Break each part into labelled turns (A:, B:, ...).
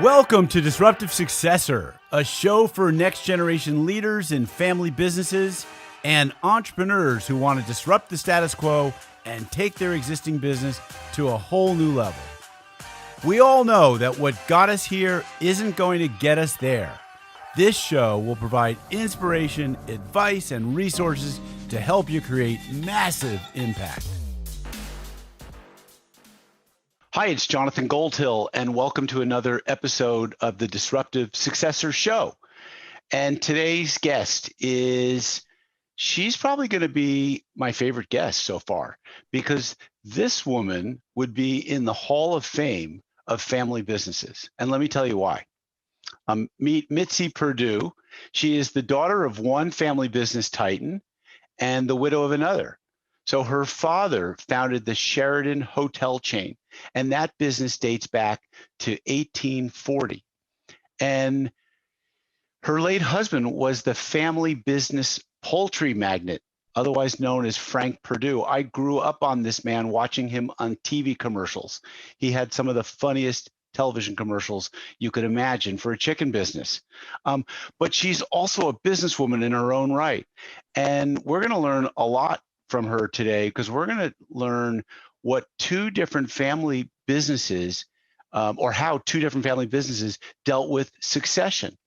A: Welcome to Disruptive Successor, a show for next generation leaders in family businesses and entrepreneurs who want to disrupt the status quo and take their existing business to a whole new level. We all know that what got us here isn't going to get us there. This show will provide inspiration, advice, and resources to help you create massive impact. Hi, it's Jonathan Goldhill, and welcome to another episode of the Disruptive Successor Show. And today's guest she's probably going to be my favorite guest so far, because this woman would be in the Hall of Fame of family businesses. And let me tell you why. Meet Mitzi Perdue. She is the daughter of one family business titan and the widow of another. So her father founded the Sheraton hotel chain, and that business dates back to 1840. And her late husband was the family business poultry magnate, otherwise known as Frank Perdue. I grew up on this man, watching him on TV commercials. He had some of the funniest television commercials you could imagine for a chicken business. But she's also a businesswoman in her own right. And we're going to learn a lot from her today, because we're going to learn what two different family businesses or how two different family businesses dealt with succession.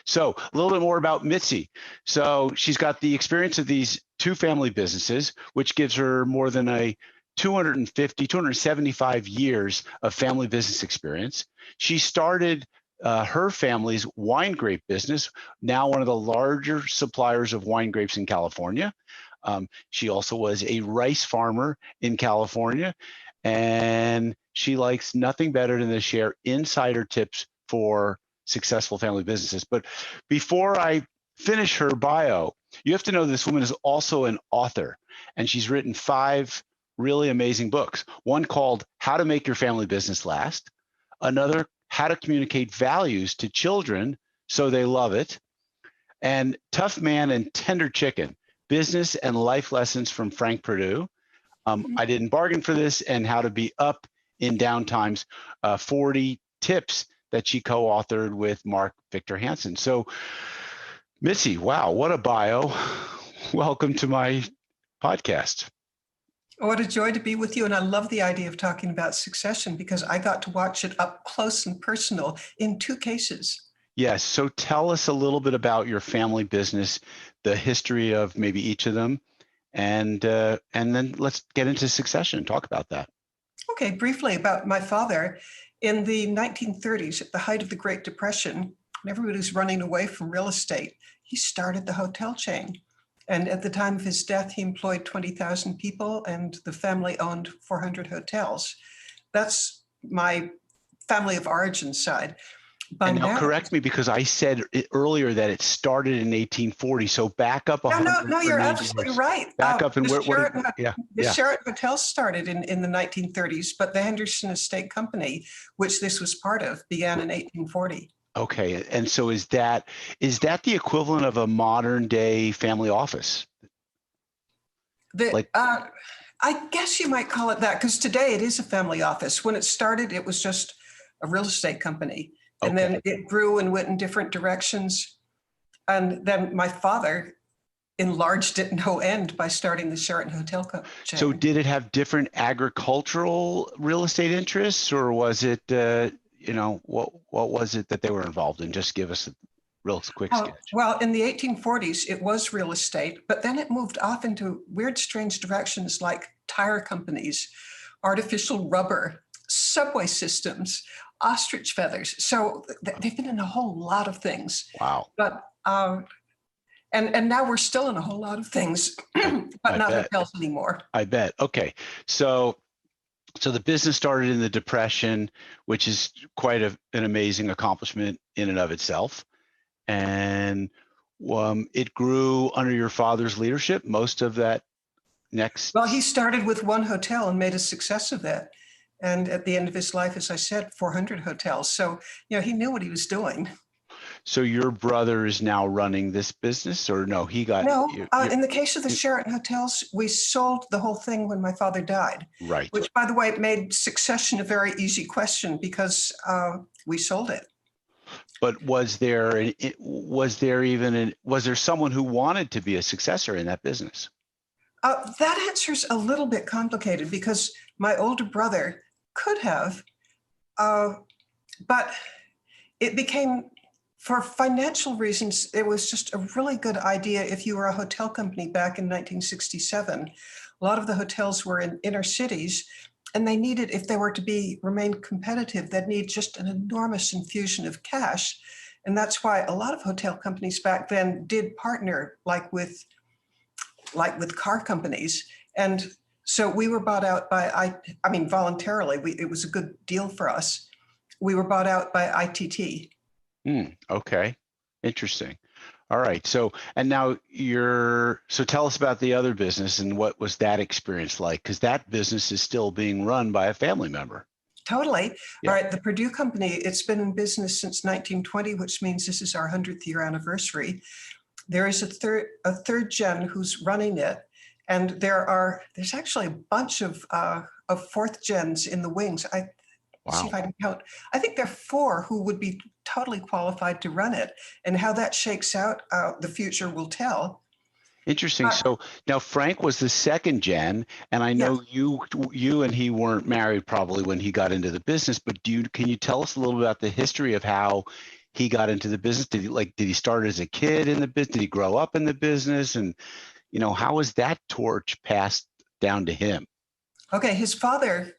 A: So a little bit more about Mitzi. So she's got the experience of these two family businesses, which gives her more than a 275 years of family business experience. She started her family's wine grape business, now one of the larger suppliers of wine grapes in California. She also was a rice farmer in California, and she likes nothing better than to share insider tips for successful family businesses. But before I finish her bio, you have to know this woman is also an author, and she's written 5 really amazing books. One called How to Make Your Family Business Last, another How to Communicate Values to Children So They Love It, and Tough Man and Tender Chicken, Business and Life Lessons from Frank Perdue. I didn't bargain for this, and How to Be Up in Down Times, 40 tips that she co-authored with Mark Victor Hansen. So Mitzi, wow, what a bio. Welcome to my podcast.
B: What a joy to be with you. And I love the idea of talking about succession, because I got to watch it up close and personal in 2 cases.
A: Yes. So tell us a little bit about your family business, the history of maybe each of them, and then let's get into succession and talk about that.
B: Okay, briefly about my father. In the 1930s, at the height of the Great Depression, when everybody was running away from real estate, he started the hotel chain. And at the time of his death, he employed 20,000 people, and the family owned 400 hotels. That's my family of origin side.
A: And now correct me, because I said earlier that it started in 1840. So back up.
B: No, you're absolutely right.
A: Back up and
B: the
A: the
B: Sheraton Hotel started in the 1930s, but the Henderson Estate Company, which this was part of, began in 1840.
A: Okay, and so is that the equivalent of a modern day family office?
B: I guess you might call it that, because today it is a family office. When it started, it was just a real estate company. And then it grew and went in different directions. And then my father enlarged it no end by starting the Sheraton Hotel chain.
A: So did it have different agricultural real estate interests, or was it, what was it that they were involved in? Just give us a real quick sketch.
B: Well, in the 1840s, it was real estate, but then it moved off into weird, strange directions like tire companies, artificial rubber, subway systems, ostrich feathers. So they've been in a whole lot of things.
A: Wow.
B: But and now we're still in a whole lot of things, but not hotels anymore.
A: I bet. Okay. So the business started in the Depression, which is quite an amazing accomplishment in and of itself. And it grew under your father's leadership, most of that next.
B: Well, he started with one hotel and made a success of that. And at the end of his life, as I said, 400 hotels. So, he knew what he was doing.
A: So your brother is now running this business, or no? He got
B: No, in the case of the Sheraton hotels, we sold the whole thing when my father died.
A: Right.
B: Which, by the way, made succession a very easy question because we sold it.
A: But was there someone who wanted to be a successor in that business?
B: That answer's a little bit complicated because my older brother could have, but it became, for financial reasons, it was just a really good idea if you were a hotel company back in 1967. A lot of the hotels were in inner cities, and they needed, if they were to remain competitive, they'd need just an enormous infusion of cash. And that's why a lot of hotel companies back then did partner, like with car companies. And so we were bought out by, voluntarily, it was a good deal for us. We were bought out by ITT.
A: Okay. Interesting. All right. So tell us about the other business and what was that experience like? Because that business is still being run by a family member.
B: Totally.
A: Yeah.
B: All right. The Perdue Company, it's been in business since 1920, which means this is our 100th year anniversary. There is a third gen who's running it. And there's actually a bunch of fourth gens in the wings. See if I can count. I think there are 4 who would be totally qualified to run it. And how that shakes out, the future will tell.
A: Interesting. So now Frank was the second gen, and I know you and he weren't married probably when he got into the business, but can you tell us a little bit about the history of how he got into the business? Did he start as a kid in the business? Did he grow up in the business? And, how was that torch passed down to him?
B: Okay. His father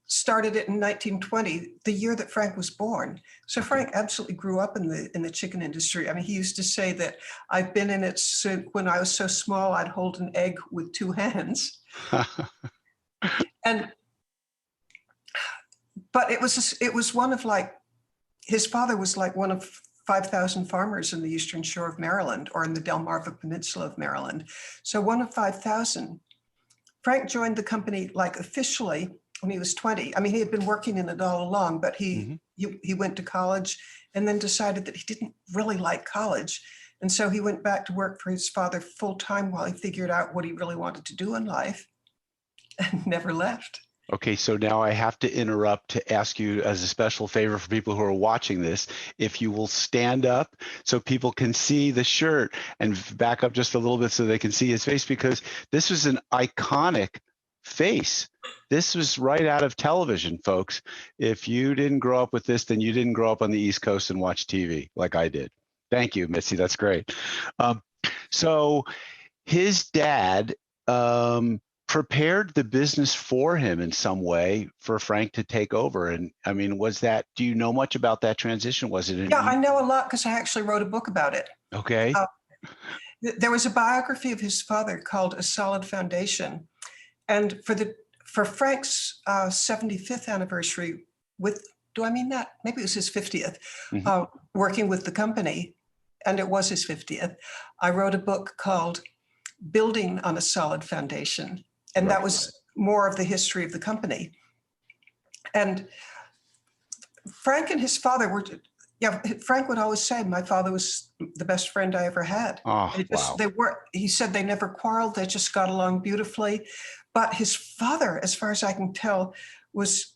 B: started it in 1920, the year that Frank was born. So Frank absolutely grew up in the chicken industry. I mean, he used to say that I've been in it when I was so small, I'd hold an egg with 2 hands. But it was one of his father was like one of 5,000 farmers in the Eastern Shore of Maryland, or in the Delmarva Peninsula of Maryland. So one of 5,000. Frank joined the company officially when he was 20. I mean, he had been working in it all along, but he went to college and then decided that he didn't really like college. And so he went back to work for his father full time while he figured out what he really wanted to do in life, and never left.
A: Okay, so now I have to interrupt to ask you, as a special favor for people who are watching this, if you will stand up so people can see the shirt, and back up just a little bit so they can see his face, because this was an iconic face. This was right out of television, folks. If you didn't grow up with this, then you didn't grow up on the East Coast and watch TV like I did. Thank you, Mitzi. That's great. So his dad prepared the business for him in some way for Frank to take over. And I mean, do you know much about that transition? Was it?
B: I know a lot because I actually wrote a book about it.
A: Okay.
B: There was a biography of his father called A Solid Foundation. And for Frank's 75th anniversary do I mean that? Maybe it was his 50th, working with the company, and it was his 50th. I wrote a book called Building on a Solid Foundation. And that was more of the history of the company. And Frank and his father Frank would always say, my father was the best friend I ever had. He said they never quarreled. They just got along beautifully. But his father, as far as I can tell, was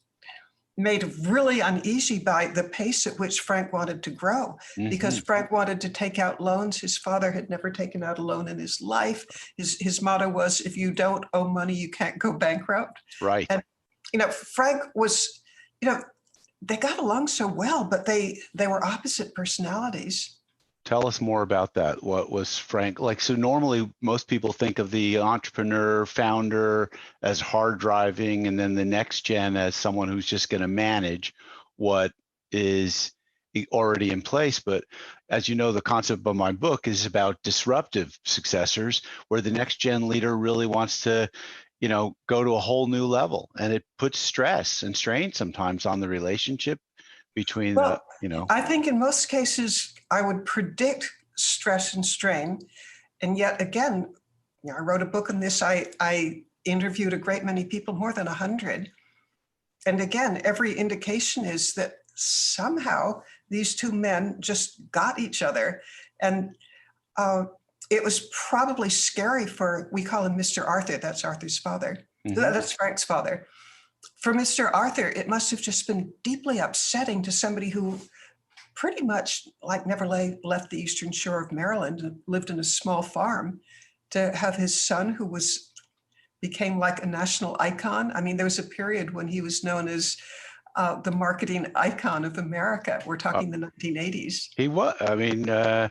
B: made really uneasy by the pace at which Frank wanted to grow, because Frank wanted to take out loans. His father had never taken out a loan in his life. His motto was, if you don't owe money, you can't go bankrupt.
A: Right.
B: And, Frank was, they got along so well, but they were opposite personalities.
A: Tell us more about that. What was Frank like? So normally most people think of the entrepreneur founder as hard driving, and then the next gen as someone who's just going to manage what is already in place. But as you know, the concept of my book is about disruptive successors, where the next gen leader really wants to, go to a whole new level, and it puts stress and strain sometimes on the relationship between
B: I think in most cases I would predict stress and strain. And yet again, I wrote a book on this. I interviewed a great many people, more than 100. And again, every indication is that somehow these two men just got each other. And it was probably scary for, we call him Mr. Arthur, that's Arthur's father. Mm-hmm. That's Frank's father. For Mr. Arthur, it must have just been deeply upsetting to somebody who pretty much like never left the eastern shore of Maryland and lived in a small farm, to have his son who became like a national icon. I mean, there was a period when he was known as the marketing icon of America. We're talking the 1980s.
A: He was. I mean,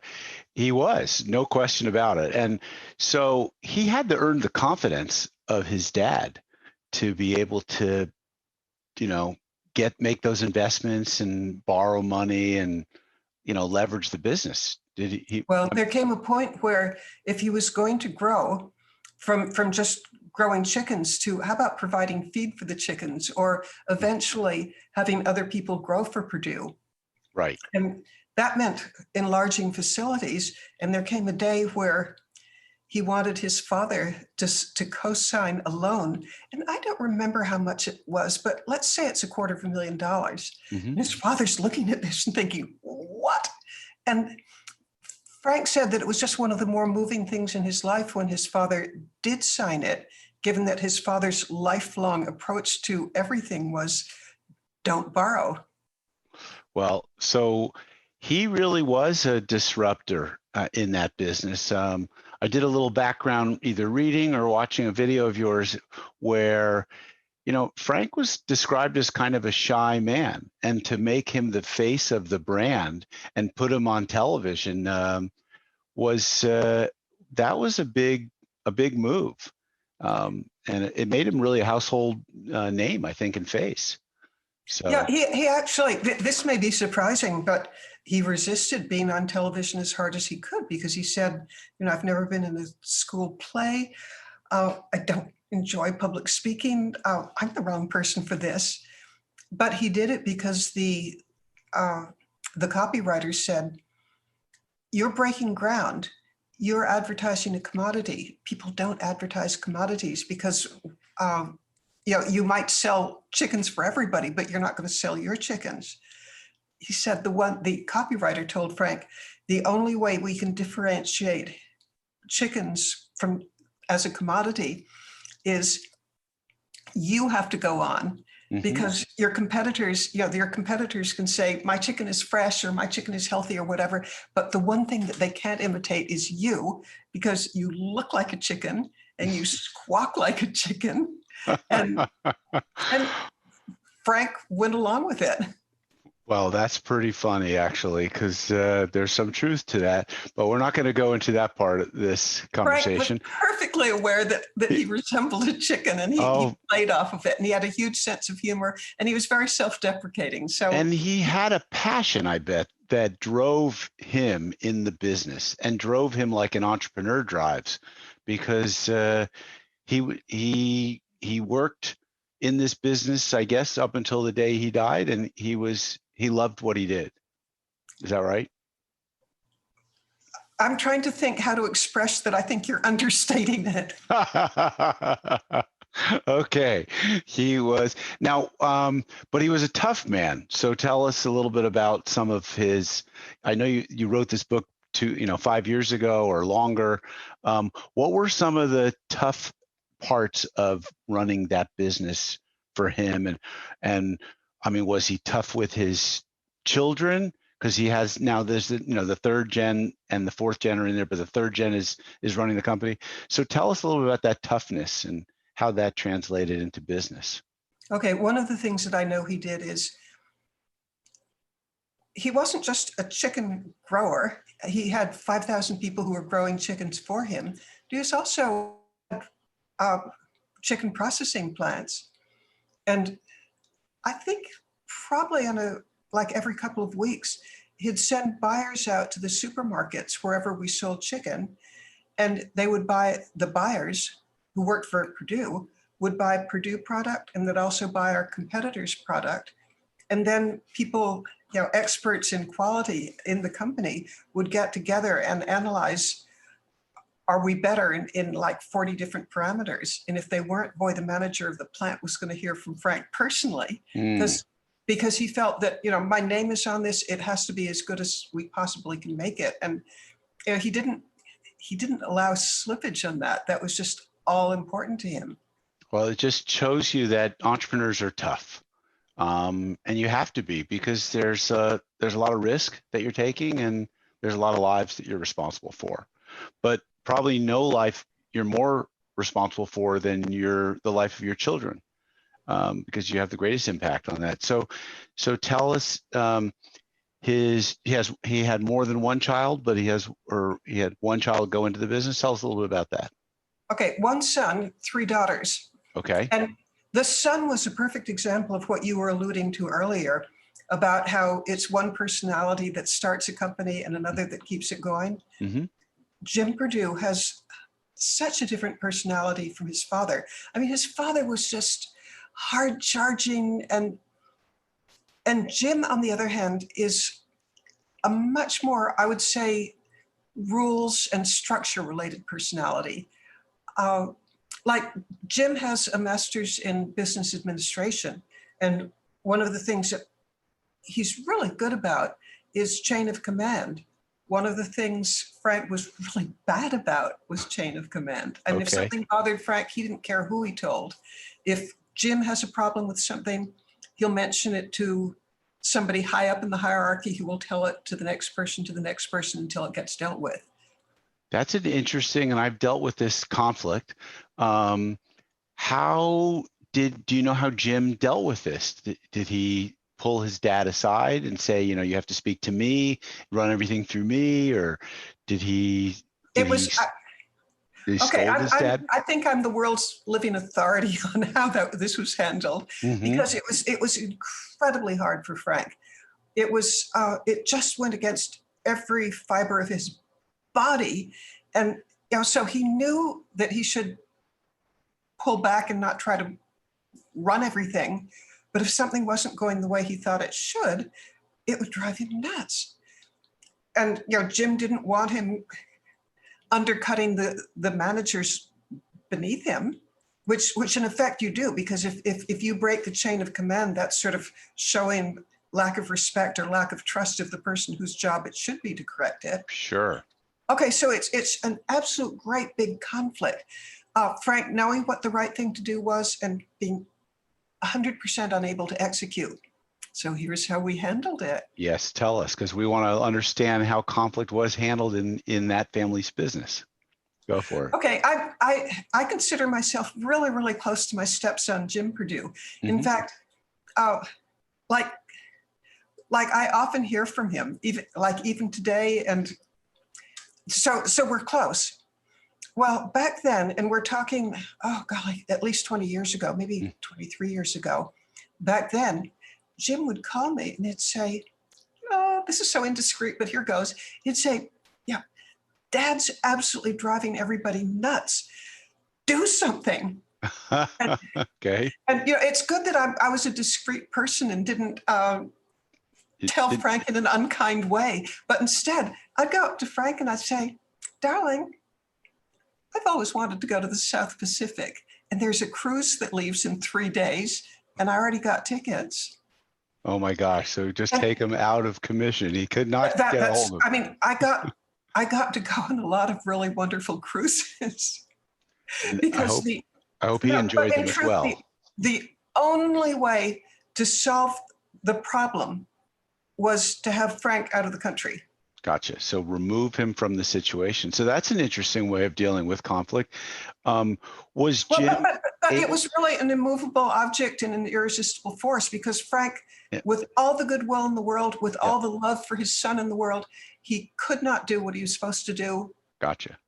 A: he was, no question about it. And so he had to earn the confidence of his dad to be able to, make those investments and borrow money and, leverage the business. Did he?
B: Well, there came a point where if he was going to grow from just growing chickens to how about providing feed for the chickens, or eventually having other people grow for Perdue.
A: Right.
B: And that meant enlarging facilities. And there came a day where he wanted his father to co-sign a loan. And I don't remember how much it was, but let's say it's $250,000. Mm-hmm. And his father's looking at this and thinking, what? And Frank said that it was just one of the more moving things in his life when his father did sign it, given that his father's lifelong approach to everything was don't borrow.
A: Well, so he really was a disruptor in that business. I did a little background, either reading or watching a video of yours where, Frank was described as kind of a shy man, and to make him the face of the brand and put him on television was a big move. And it made him really a household name, I think, and face. So
B: yeah, he actually, this may be surprising, but he resisted being on television as hard as he could, because he said, I've never been in a school play. I don't enjoy public speaking. I'm the wrong person for this. But he did it because the copywriter said, you're breaking ground. You're advertising a commodity. People don't advertise commodities because you might sell chickens for everybody, but you're not going to sell your chickens. He said the copywriter told Frank, the only way we can differentiate chickens from as a commodity is you have to go on. Mm-hmm. Because your competitors can say, my chicken is fresh or my chicken is healthy or whatever. But the one thing that they can't imitate is you, because you look like a chicken and you squawk like a chicken. And Frank went along with it.
A: Well, that's pretty funny, actually, because there's some truth to that. But we're not going to go into that part of this conversation.
B: Frank was perfectly aware that he resembled a chicken, and he played off of it. And he had a huge sense of humor, and he was very self-deprecating. And
A: he had a passion, I bet, that drove him in the business and drove him like an entrepreneur drives, because he worked in this business, I guess, up until the day he died, and he loved what he did. Is that right?
B: I'm trying to think how to express that. I think you're understating it.
A: Okay. He was but he was a tough man. So tell us a little bit about some of his, I know you wrote this book 5 years ago or longer. What were some of the tough parts of running that business for him? And I mean, was he tough with his children? Because he has now, there's the third gen and the fourth gen are in there, but the third gen is running the company. So tell us a little bit about that toughness and how that translated into business.
B: Okay, one of the things that I know he did is he wasn't just a chicken grower. He had 5,000 people who were growing chickens for him. He was also chicken processing plants. And I think probably every couple of weeks, he'd send buyers out to the supermarkets wherever we sold chicken, and they would buy, the buyers who worked for Perdue would buy Perdue product, and they'd also buy our competitors' product. And then people, experts in quality in the company would get together and analyze, are we better in like 40 different parameters? And if they weren't, boy, the manager of the plant was going to hear from Frank personally, because because he felt that, my name is on this. It has to be as good as we possibly can make it. And he didn't allow slippage on that. That was just all important to him.
A: Well, it just shows you that entrepreneurs are tough. And you have to be, because there's a lot of risk that you're taking, and there's a lot of lives that you're responsible for. But probably no life you're more responsible for than the life of your children, because you have the greatest impact on that. So tell us, he had more than one child, but he had one child go into the business. Tell us a little bit about that.
B: Okay, one son, 3 daughters.
A: Okay.
B: And the son was a perfect example of what you were alluding to earlier about how it's one personality that starts a company and another that keeps it going.
A: Mm-hmm.
B: Jim Perdue has such a different personality from his father. I mean, his father was just hard charging, and Jim, on the other hand, is a much more, I would say, rules and structure related personality. Like Jim has a master's in business administration, and one of the things that he's really good about is chain of command. One of the things Frank was really bad about was chain of command. And if something bothered Frank, he didn't care who he told. If Jim has a problem with something, he'll mention it to somebody high up in the hierarchy who will tell it to the next person until it gets dealt with.
A: That's an interesting, and I've dealt with this conflict. Do you know how Jim dealt with this? Did he pull his dad aside and say, you have to speak to me, run everything through me, or did he scold his dad?
B: I think I'm the world's living authority on how this was handled, because it was incredibly hard for Frank. It just went against every fiber of his body, and so he knew that he should pull back and not try to run everything. But if something wasn't going the way he thought it should, it would drive him nuts. And Jim didn't want him undercutting the managers beneath him, which in effect you do, because if you break the chain of command, that's sort of showing lack of respect or lack of trust of the person whose job it should be to correct it.
A: Sure.
B: Okay, so it's an absolute great big conflict. Frank knowing what the right thing to do was and being 100% unable to execute. So here's how we handled it.
A: Yes, tell us, because we want to understand how conflict was handled in that family's business. Go for it.
B: Okay, I consider myself really, really close to my stepson, Jim Perdue. In fact, like I often hear from him, even today, and so we're close. Well, back then, and we're talking, at least 20 years ago, maybe 23 years ago, back then, Jim would call me and he'd say, this is so indiscreet, but here goes. He'd say, Dad's absolutely driving everybody nuts. Do something.
A: Okay.
B: And it's good that I was a discreet person and didn't tell Frank in an unkind way. But instead, I'd go up to Frank and I'd say, darling, I've always wanted to go to the South Pacific, and there's a cruise that leaves in 3 days, and I already got tickets.
A: Oh my gosh! So just take him out of commission. He could not get a hold of him.
B: I mean, I got to go on a lot of really wonderful cruises because
A: I hope he enjoyed them as well.
B: The only way to solve the problem was to have Frank out of the country.
A: Gotcha. So remove him from the situation. So that's an interesting way of dealing with conflict. But
B: it was really an immovable object and an irresistible force, because Frank, with all the goodwill in the world, with all the love for his son in the world, he could not do what he was supposed to do.
A: Gotcha.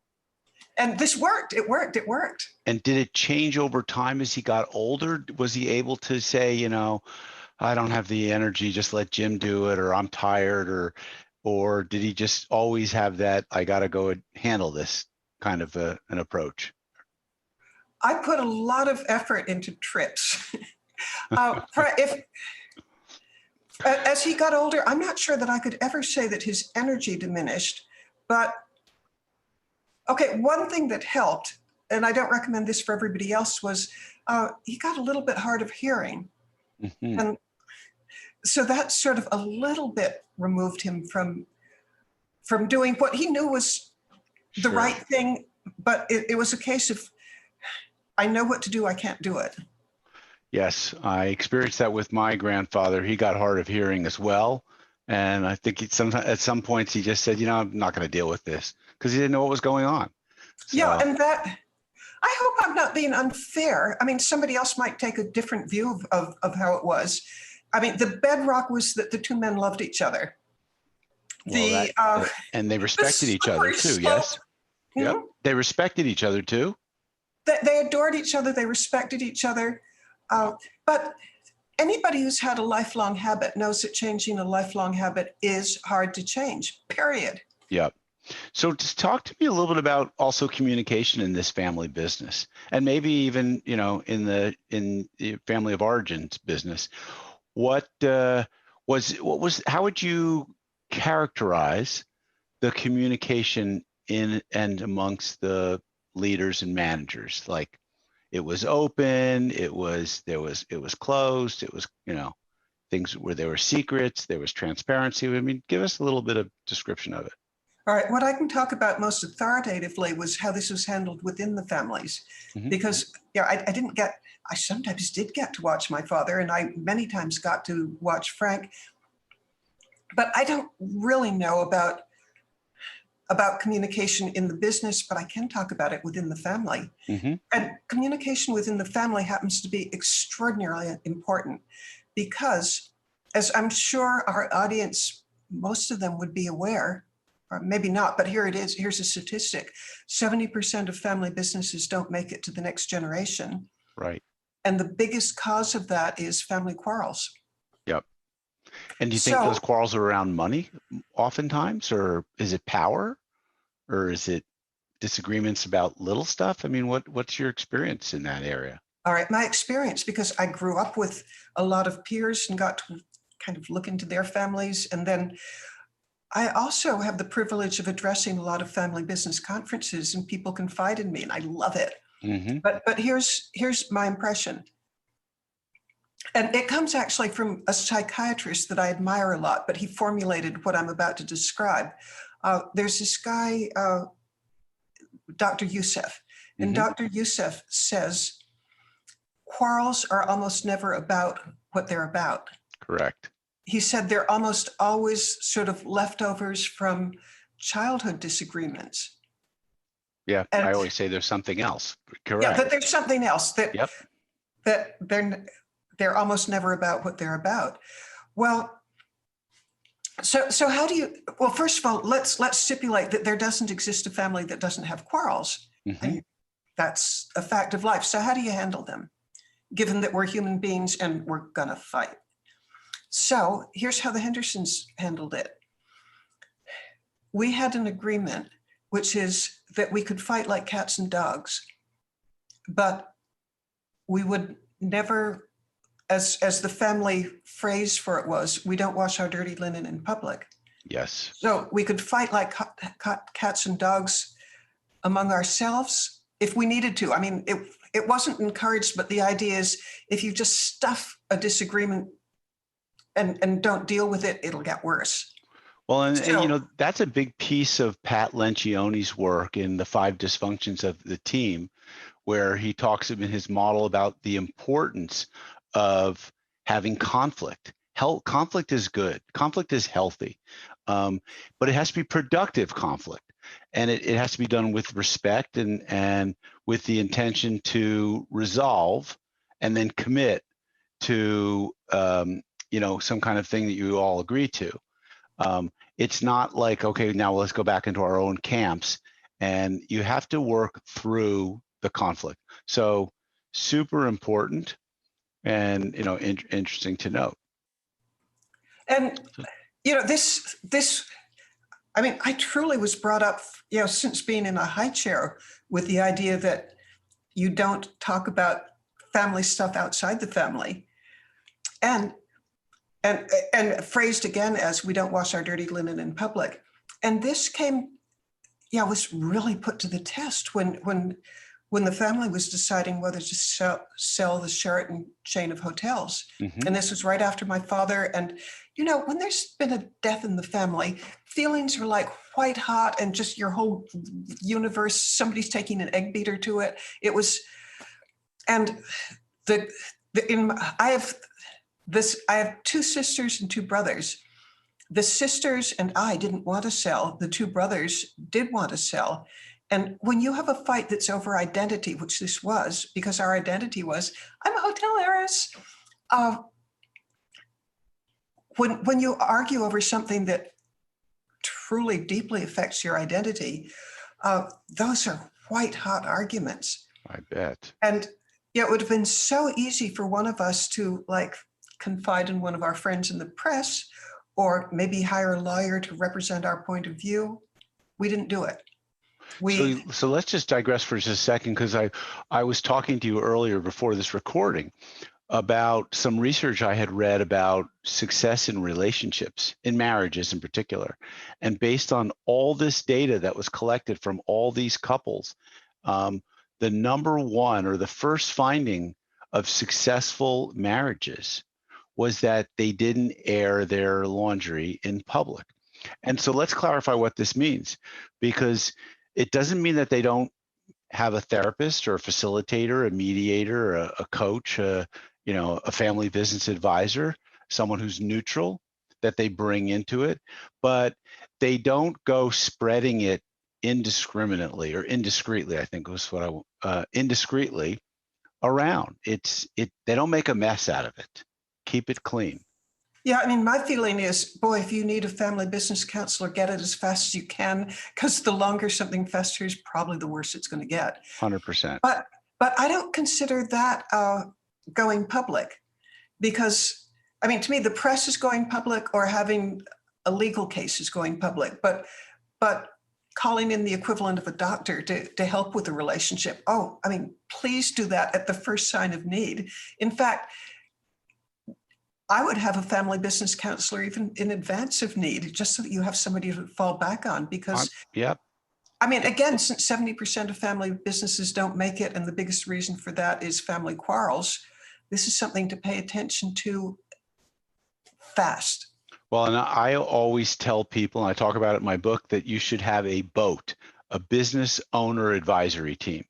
B: And this worked. It worked.
A: And did it change over time as he got older? Was he able to say, I don't have the energy, just let Jim do it, or I'm tired, or did he just always have that, I got to go and handle this kind of an approach?
B: I put a lot of effort into trips. As he got older, I'm not sure that I could ever say that his energy diminished, but one thing that helped, and I don't recommend this for everybody else, was he got a little bit hard of hearing. And So that sort of a little bit removed him from doing what he knew was the right thing. But it was a case of, I know what to do, I can't do it.
A: Yes, I experienced that with my grandfather. He got hard of hearing as well. And I think at some points he just said, I'm not going to deal with this, because he didn't know what was going on. So.
B: Yeah, and that, I hope I'm not being unfair. I mean, somebody else might take a different view of how it was. I mean, the bedrock was that the two men loved each other.
A: And they respected each other too, yes? Mm-hmm. Yep. They respected each other too?
B: They adored each other, they respected each other. But anybody who's had a lifelong habit knows that changing a lifelong habit is hard to change, period.
A: Yep. So just talk to me a little bit about also communication in this family business, and maybe even, in the family of origins business. How would you characterize the communication in and amongst the leaders and managers? Like, it was open, it was closed, it was, things where there were secrets, there was transparency. I mean, give us a little bit of description of it.
B: All right, what I can talk about most authoritatively was how this was handled within the families. Mm-hmm. Because I sometimes did get to watch my father, and I many times got to watch Frank, but I don't really know about communication in the business, but I can talk about it within the family. Mm-hmm. And communication within the family happens to be extraordinarily important because, as I'm sure our audience, most of them would be aware, or maybe not, but here it is. Here's a statistic. 70% of family businesses don't make it to the next generation.
A: Right.
B: And the biggest cause of that is family quarrels.
A: Yep. And do you think those quarrels are around money oftentimes, or is it power, or is it disagreements about little stuff? I mean, what's your experience in that area?
B: All right. My experience, because I grew up with a lot of peers and got to kind of look into their families. And then I also have the privilege of addressing a lot of family business conferences, and people confide in me, and I love it. Mm-hmm. But here's my impression. And it comes actually from a psychiatrist that I admire a lot, but he formulated what I'm about to describe. There's this guy, Dr. Youssef, and mm-hmm. Dr. Youssef says quarrels are almost never about what they're about.
A: Correct.
B: He said they're almost always sort of leftovers from childhood disagreements.
A: Yeah, and I always say there's something else. Correct.
B: Yeah, that there's something else that
A: yep.
B: that they're almost never about what they're about. Well, so how do you? Well, first of all, let's stipulate that there doesn't exist a family that doesn't have quarrels. Mm-hmm. And that's a fact of life. So how do you handle them, given that we're human beings and we're gonna fight? So here's how the Hendersons handled it. We had an agreement, which is that we could fight like cats and dogs, but we would never, as the family phrase for it was, we don't wash our dirty linen in public.
A: Yes.
B: So we could fight like cats and dogs among ourselves if we needed to. I mean, it wasn't encouraged, but the idea is if you just stuff a disagreement and don't deal with it, it'll get worse.
A: Well, and that's a big piece of Pat Lencioni's work in The 5 Dysfunctions of the Team, where he talks in his model about the importance of having conflict. Conflict is good. Conflict is healthy, but it has to be productive conflict, and it has to be done with respect and with the intention to resolve and then commit to some kind of thing that you all agree to. It's not like, okay, now let's go back into our own camps, and you have to work through the conflict. So super important and, interesting to note.
B: And, I truly was brought up, since being in a high chair with the idea that you don't talk about family stuff outside the family. And phrased again as we don't wash our dirty linen in public. And this was really put to the test when when the family was deciding whether to sell the Sheraton chain of hotels.
A: Mm-hmm.
B: And this was right after my father. And, when there's been a death in the family, feelings are like white hot and just your whole universe, somebody's taking an egg beater to it. It was, and I have two sisters and two brothers. The sisters and I didn't want to sell. The two brothers did want to sell. And when you have a fight that's over identity, which this was, because our identity was, I'm a hotel heiress. When you argue over something that truly deeply affects your identity, those are white hot arguments.
A: I bet.
B: And it would have been so easy for one of us to confide in one of our friends in the press, or maybe hire a lawyer to represent our point of view. We didn't do it.
A: So let's just digress for just a second, because I was talking to you earlier before this recording about some research I had read about success in relationships, in marriages in particular. And based on all this data that was collected from all these couples, the number one, or the first finding of successful marriages, was that they didn't air their laundry in public. And so let's clarify what this means, because it doesn't mean that they don't have a therapist or a facilitator, a mediator, a coach, a family business advisor, someone who's neutral that they bring into it, but they don't go spreading it indiscriminately or indiscreetly, I think was what indiscreetly around. They don't make a mess out of it. Keep it clean.
B: Yeah, my feeling is, boy, if you need a family business counselor, get it as fast as you can, because the longer something festers, probably the worse it's going to get.
A: 100%.
B: But I don't consider that going public, because, to me, the press is going public, or having a legal case is going public. But calling in the equivalent of a doctor to help with the relationship, please do that at the first sign of need. In fact, I would have a family business counselor even in advance of need, just so that you have somebody to fall back on. Because,
A: yep.
B: Again, since 70% of family businesses don't make it, and the biggest reason for that is family quarrels, this is something to pay attention to fast.
A: Well, and I always tell people, and I talk about it in my book, that you should have a BOAT, a business owner advisory team.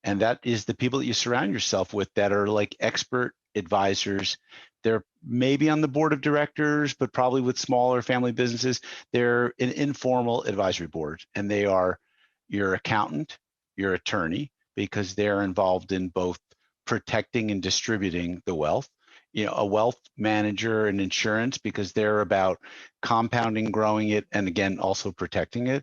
A: And that is the people that you surround yourself with that are like expert advisors. They're maybe on the board of directors, but probably with smaller family businesses. They're an informal advisory board, and they are your accountant, your attorney, because they're involved in both protecting and distributing the wealth, a wealth manager and insurance, because they're about compounding, growing it, and again, also protecting it.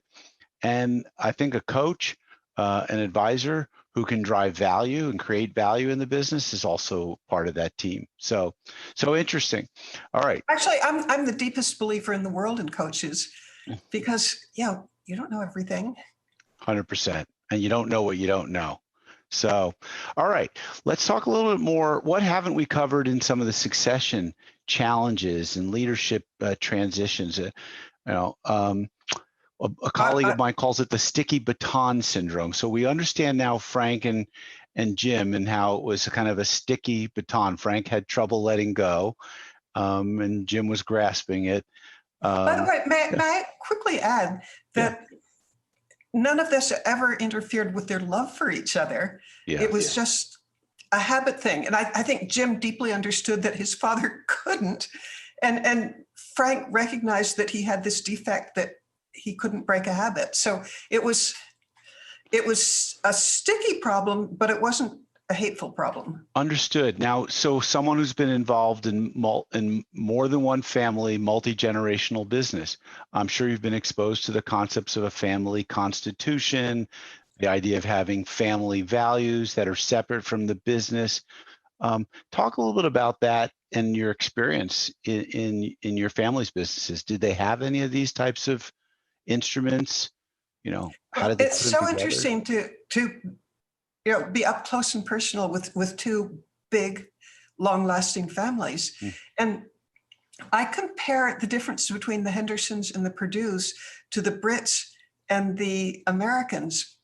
A: And I think a coach, an advisor who can drive value and create value in the business is also part of that team. So interesting. All right.
B: Actually, I'm the deepest believer in the world in coaches, because you don't know everything.
A: 100%. And you don't know what you don't know. So, all right, let's talk a little bit more. What haven't we covered in some of the succession challenges and leadership transitions? A colleague of mine calls it the sticky baton syndrome. So we understand now Frank and Jim, and how it was kind of a sticky baton. Frank had trouble letting go, and Jim was grasping it.
B: By the way, may I quickly add that none of this ever interfered with their love for each other. Yeah. It was just a habit thing. And I think Jim deeply understood that his father couldn't. And Frank recognized that he had this defect that he couldn't break a habit. So it was a sticky problem, but it wasn't a hateful problem.
A: Understood. Now, so someone who's been involved in more than one family, multi-generational business, I'm sure you've been exposed to the concepts of a family constitution, the idea of having family values that are separate from the business. Talk a little bit about that and your experience in your family's businesses. Did they have any of these types of instruments? How did they
B: it's so interesting to be up close and personal with two big, long-lasting families. And I compare the difference between the Hendersons and the Perdues to the Brits and the Americans.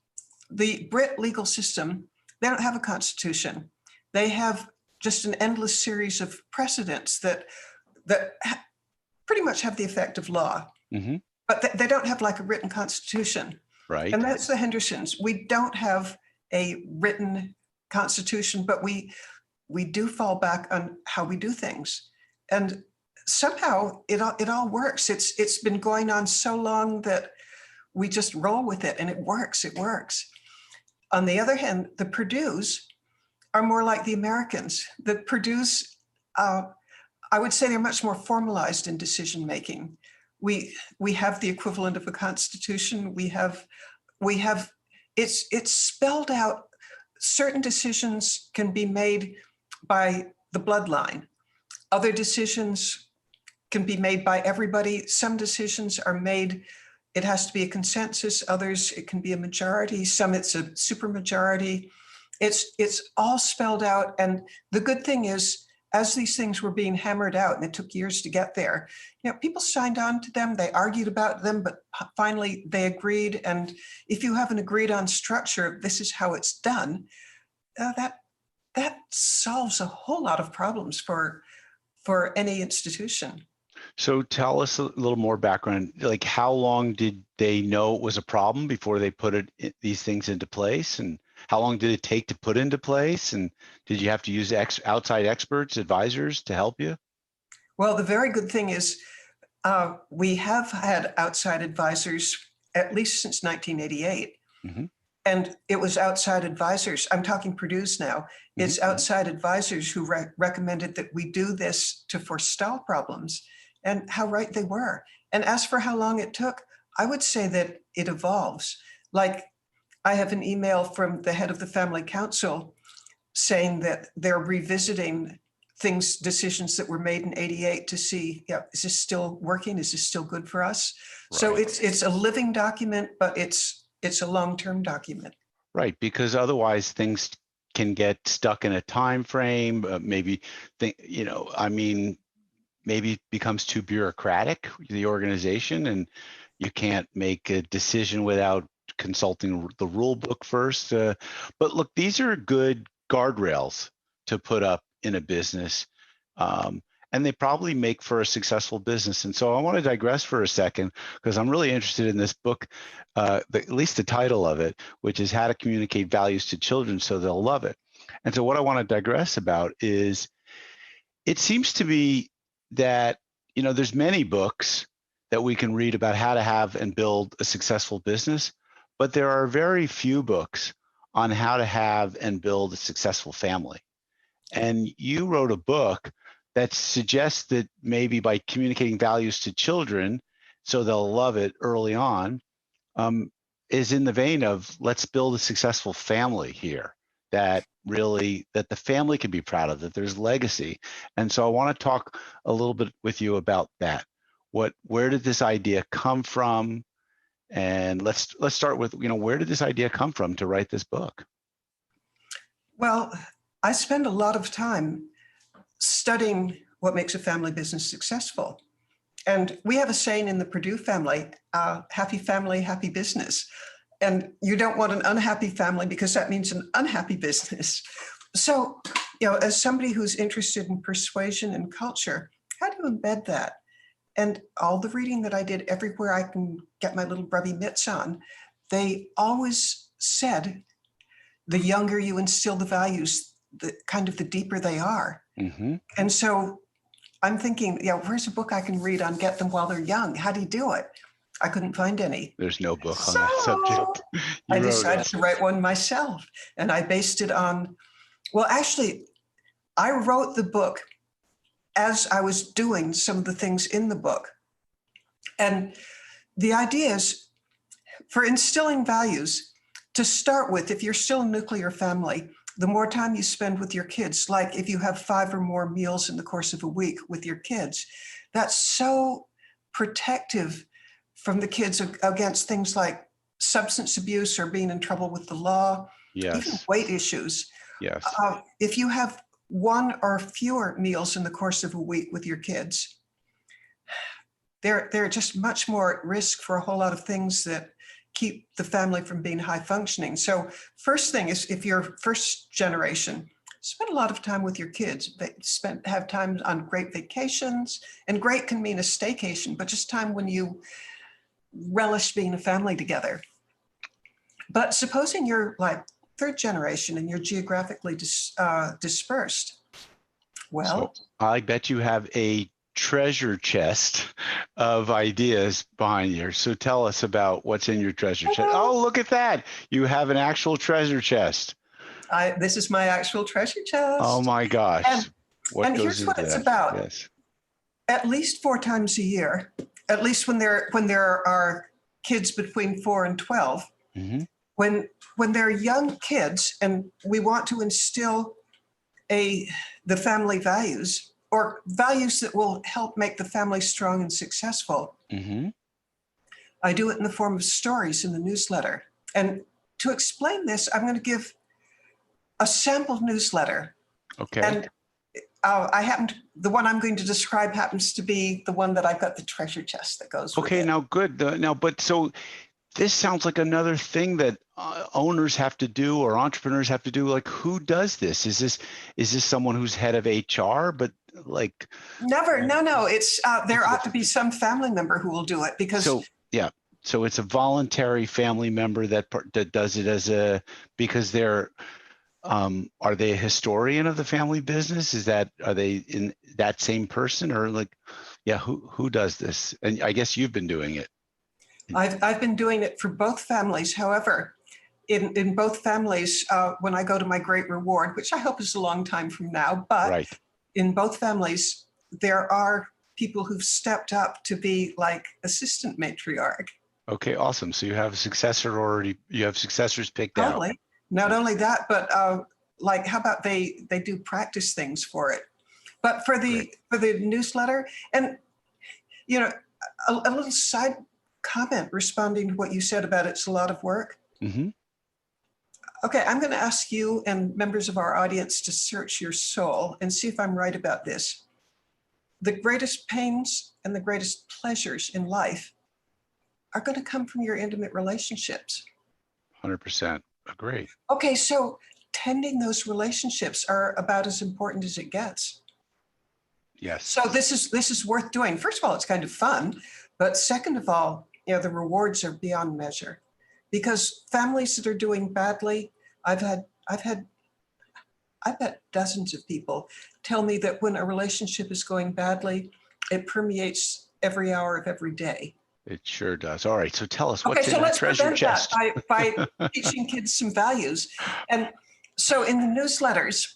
B: The Brit legal system They don't have a constitution. They have just an endless series of precedents that pretty much have the effect of law.
A: Mm-hmm.
B: But they don't have like a written constitution.
A: Right.
B: And that's the Hendersons. We don't have a written constitution, but we do fall back on how we do things. And somehow it all works. It's been going on so long that we just roll with it, and it works. On the other hand, the Perdues are more like the Americans. The Perdues, I would say they're much more formalized in decision making. We have the equivalent of a constitution. We have it's spelled out. Certain decisions can be made by the bloodline. Other decisions can be made by everybody. Some decisions are made, it has to be a consensus. Others, it can be a majority. Some, it's a supermajority. It's all spelled out. And the good thing is, as these things were being hammered out, and it took years to get there, people signed on to them, they argued about them, but finally they agreed. And if you have an agreed on structure, this is how it's done, that solves a whole lot of problems for any institution.
A: So tell us a little more background, like how long did they know it was a problem before they put these things into place? And how long did it take to put into place? And did you have to use outside experts, advisors to help you?
B: Well, the very good thing is we have had outside advisors at least since 1988. Mm-hmm. And it was outside advisors. I'm talking Perdue's now. Mm-hmm. It's outside advisors who recommended that we do this to forestall problems, and how right they were. And as for how long it took, I would say that it evolves. Like, I have an email from the head of the family council saying that they're revisiting decisions that were made in 88 to see, is this still working? Is this still good for us? Right. So it's a living document, but it's a long-term document.
A: Right, because otherwise things can get stuck in a time frame. Maybe it becomes too bureaucratic, the organization, and you can't make a decision without consulting the rule book first. But look, these are good guardrails to put up in a business, and they probably make for a successful business. And so I want to digress for a second, because I'm really interested in this book, at least the title of it, which is How to Communicate Values to Children So They'll Love It. And so what I want to digress about is, it seems to be that, there's many books that we can read about how to have and build a successful business, but there are very few books on how to have and build a successful family. And you wrote a book that suggests that maybe by communicating values to children so they'll love it early on, is in the vein of, let's build a successful family here, that the family can be proud of, that there's legacy. And so I want to talk a little bit with you about that. Where did this idea come from? And let's start with, where did this idea come from to write this book?
B: Well, I spend a lot of time studying what makes a family business successful. And we have a saying in the Perdue family, happy family, happy business. And you don't want an unhappy family, because that means an unhappy business. So, as somebody who's interested in persuasion and culture, how do you embed that? And all the reading that I did everywhere I can get my little grubby mitts on, they always said, the younger you instill the values, the deeper they are. Mm-hmm. And so I'm thinking, where's a book I can read on get them while they're young? How do you do it? I couldn't find any.
A: There's no book on that subject.
B: I decided to write one myself, and I based it on, I wrote the book as I was doing some of the things in the book. And the idea is, for instilling values, to start with, if you're still a nuclear family, the more time you spend with your kids, like if you have 5 or more meals in the course of a week with your kids, that's so protective from the kids against things like substance abuse or being in trouble with the law, even weight issues.
A: Yes.
B: If you have 1 or fewer meals in the course of a week with your kids, they're just much more at risk for a whole lot of things that keep the family from being high functioning. So first thing is, if you're first generation, spend a lot of time with your kids. Have time on great vacations, and great can mean a staycation, but just time when you relish being a family together. But supposing you're like third generation and you're geographically dispersed, well,
A: so I bet you have a treasure chest of ideas behind you. So tell us about what's in your treasure chest. Oh, look at that. You have an actual treasure chest.
B: This is my actual treasure chest.
A: Oh my gosh.
B: And here's what it's about.
A: Yes.
B: At least 4 times a year, at least when there are kids between 4 and 12,
A: Mm-hmm.
B: when they're young kids and we want to instill the family values, or values that will help make the family strong and successful.
A: Mm-hmm.
B: I do it in the form of stories in the newsletter. And to explain this, I'm going to give a sample newsletter.
A: Okay.
B: And the one I'm going to describe happens to be the one that I've got the treasure chest that goes with it.
A: Okay, now good. But so this sounds like another thing that owners have to do, or entrepreneurs have to do. Like, who does this? Is this someone who's head of HR? But like,
B: never. No. It's there ought to be some family member who will do it, because
A: so it's a voluntary family member that does it because they're are they a historian of the family business? Are they in that same person, or like, who does this? And I guess you've been doing it.
B: I've been doing it for both families. However, in both families, when I go to my great reward, which I hope is a long time from now, but
A: right.
B: In both families, there are people who've stepped up to be like assistant matriarch.
A: Okay, awesome. So you have a successor already. You have successors picked out.
B: Not only that, but like, how about they do practice things for it? But for the newsletter, and a little side comment responding to what you said about it's a lot of work.
A: Mm-hmm.
B: Okay, I'm going to ask you and members of our audience to search your soul and see if I'm right about this. The greatest pains and the greatest pleasures in life are going to come from your intimate relationships.
A: 100%. Agree.
B: Okay, so tending those relationships are about as important as it gets.
A: Yes.
B: So this is worth doing. First of all, it's kind of fun, but second of all, the rewards are beyond measure. Because families that are doing badly, I've bet dozens of people tell me that when a relationship is going badly, it permeates every hour of every day.
A: It sure does. All right, so tell us what's in
B: so
A: the treasure chest.
B: by teaching kids some values. And so in the newsletters,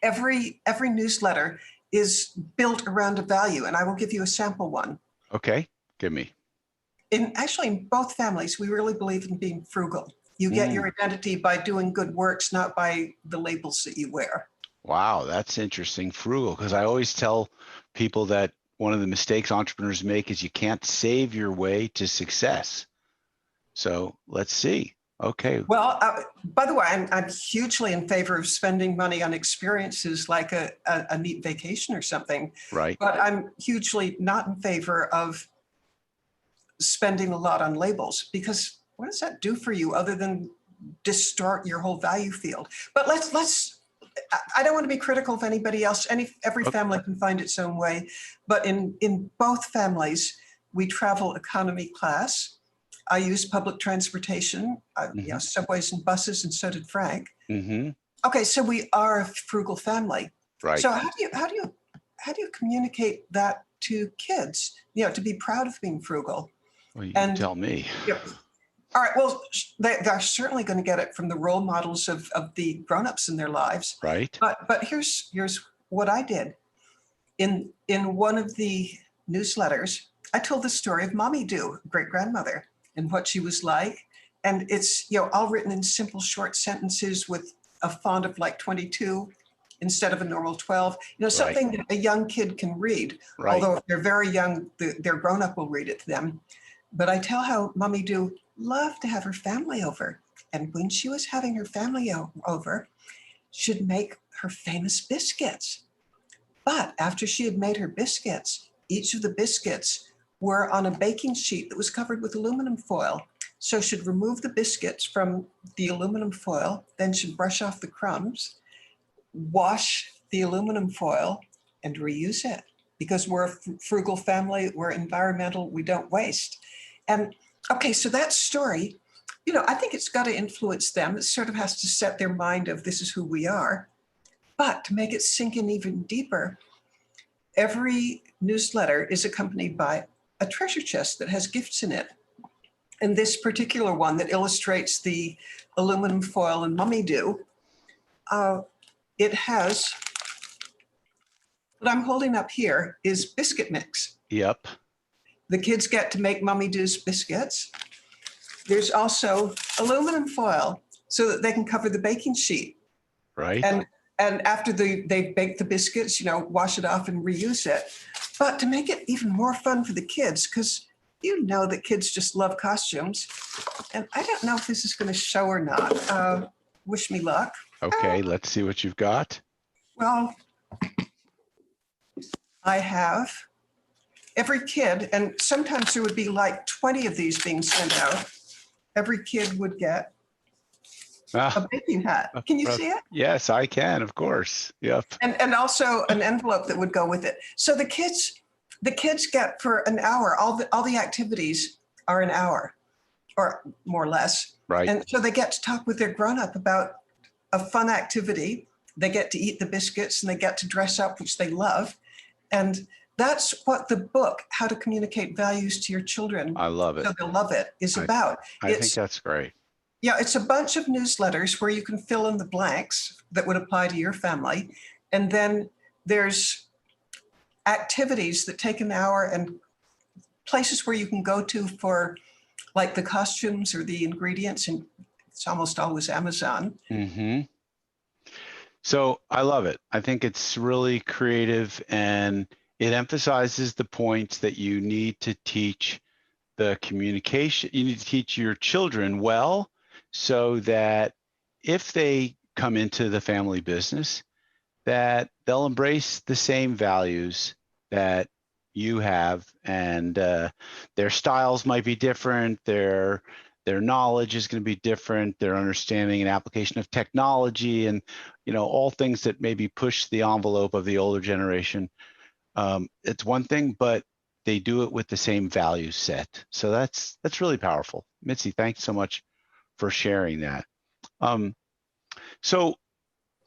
B: every newsletter is built around a value, and I will give you a sample one.
A: Okay, give me.
B: In both families, we really believe in being frugal. You get your identity by doing good works, not by the labels that you wear.
A: Wow, that's interesting. Frugal, because I always tell people that one of the mistakes entrepreneurs make is you can't save your way to success. So let's see. Okay.
B: Well, by the way, I'm hugely in favor of spending money on experiences like a neat vacation or something.
A: Right.
B: But I'm hugely not in favor of spending a lot on labels, because what does that do for you other than distort your whole value field? But I don't want to be critical of anybody else. Every family can find its own way, but in both families, we travel economy class. I use public transportation, subways and buses, and so did Frank.
A: Mm-hmm.
B: Okay, so we are a frugal family.
A: Right.
B: So how do you communicate that to kids? To be proud of being frugal.
A: Well, you tell me.
B: All right. Well, they're certainly going to get it from the role models of the grown-ups in their lives.
A: Right.
B: But here's what I did. In one of the newsletters, I told the story of Mommy Do, great-grandmother, and what she was like. And it's all written in simple, short sentences with a font of like 22 instead of a normal 12. Something that a young kid can read.
A: Right.
B: Although if they're very young, their grown-up will read it to them. But I tell how Mommy Do loved to have her family over. And when she was having her family over, she'd make her famous biscuits. But after she had made her biscuits, each of the biscuits were on a baking sheet that was covered with aluminum foil. So should remove the biscuits from the aluminum foil, then should brush off the crumbs, wash the aluminum foil, and reuse it. Because we're a frugal family, we're environmental, we don't waste. And okay, so that story, I think it's got to influence them. It sort of has to set their mind of this is who we are. But to make it sink in even deeper, every newsletter is accompanied by a treasure chest that has gifts in it. And this particular one that illustrates the aluminum foil and mummy do, it has, what I'm holding up here is biscuit mix.
A: Yep.
B: The kids get to make Mummy Do's biscuits. There's also aluminum foil so that they can cover the baking sheet.
A: Right.
B: And after they've baked the biscuits, wash it off and reuse it. But to make it even more fun for the kids, because that kids just love costumes. And I don't know if this is going to show or not. Wish me luck.
A: Okay, let's see what you've got.
B: Well, I have every kid, and sometimes there would be like 20 of these being sent out. Every kid would get a baking hat. Can you see it?
A: Yes, I can, of course. Yep.
B: And also an envelope that would go with it. So the kids get for an hour, all the activities are an hour or more or less.
A: Right.
B: And so they get to talk with their grown-up about a fun activity. They get to eat the biscuits and they get to dress up, which they love. And that's what the book, How to Communicate Values to Your Children,
A: I love it.
B: So they'll love it, is about.
A: I think that's great.
B: Yeah, it's a bunch of newsletters where you can fill in the blanks that would apply to your family. And then there's activities that take an hour and places where you can go to for like the costumes or the ingredients. And it's almost always Amazon.
A: Mm-hmm. So I love it. I think it's really creative and it emphasizes the points that you need to teach the communication. You need to teach your children well so that if they come into the family business, that they'll embrace the same values that you have, and their styles might be different. Their knowledge is going to be different. Their understanding and application of technology, and all things that maybe push the envelope of the older generation. It's one thing, but they do it with the same value set. So that's really powerful. Mitzi, thanks so much for sharing that. So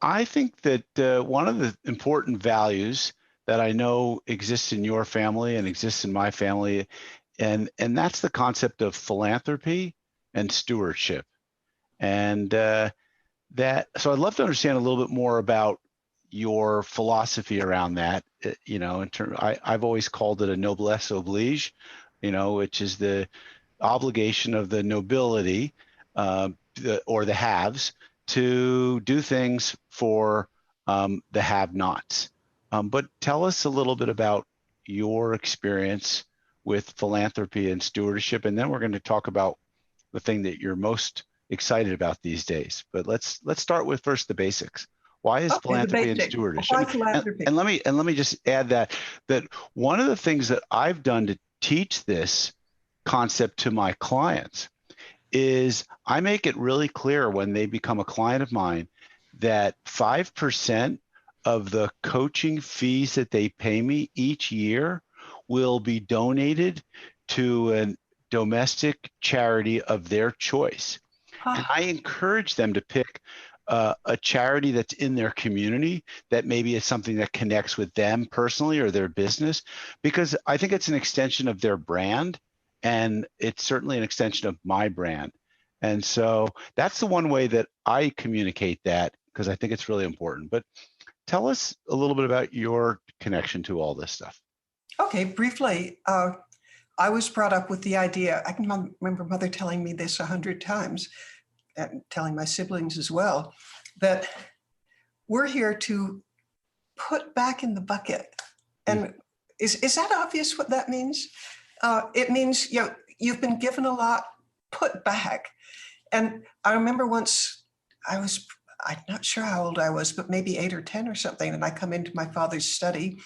A: I think that one of the important values that I know exists in your family and exists in my family, and that's the concept of philanthropy and stewardship. And so I'd love to understand a little bit more about your philosophy around that. I've always called it a noblesse oblige, which is the obligation of the nobility or the haves to do things for the have-nots. But tell us a little bit about your experience with philanthropy and stewardship, and then we're going to talk about the thing that you're most excited about these days. But let's start with first the basics. Why is philanthropy and stewardship?
B: Why philanthropy?
A: And let me just add that one of the things that I've done to teach this concept to my clients is I make it really clear when they become a client of mine that 5% of the coaching fees that they pay me each year will be donated to a domestic charity of their choice. And I encourage them to pick a charity that's in their community that maybe is something that connects with them personally or their business, because I think it's an extension of their brand, and it's certainly an extension of my brand. And so that's the one way that I communicate that, because I think it's really important. But tell us a little bit about your connection to all this stuff.
B: Okay, briefly, I was brought up with the idea, I can remember Mother telling me this 100 times, and telling my siblings as well, that we're here to put back in the bucket. And is that obvious what that means? It means you've been given a lot, put back. And I remember once I'm not sure how old I was, but maybe 8 or 10 or something. And I come into my father's study,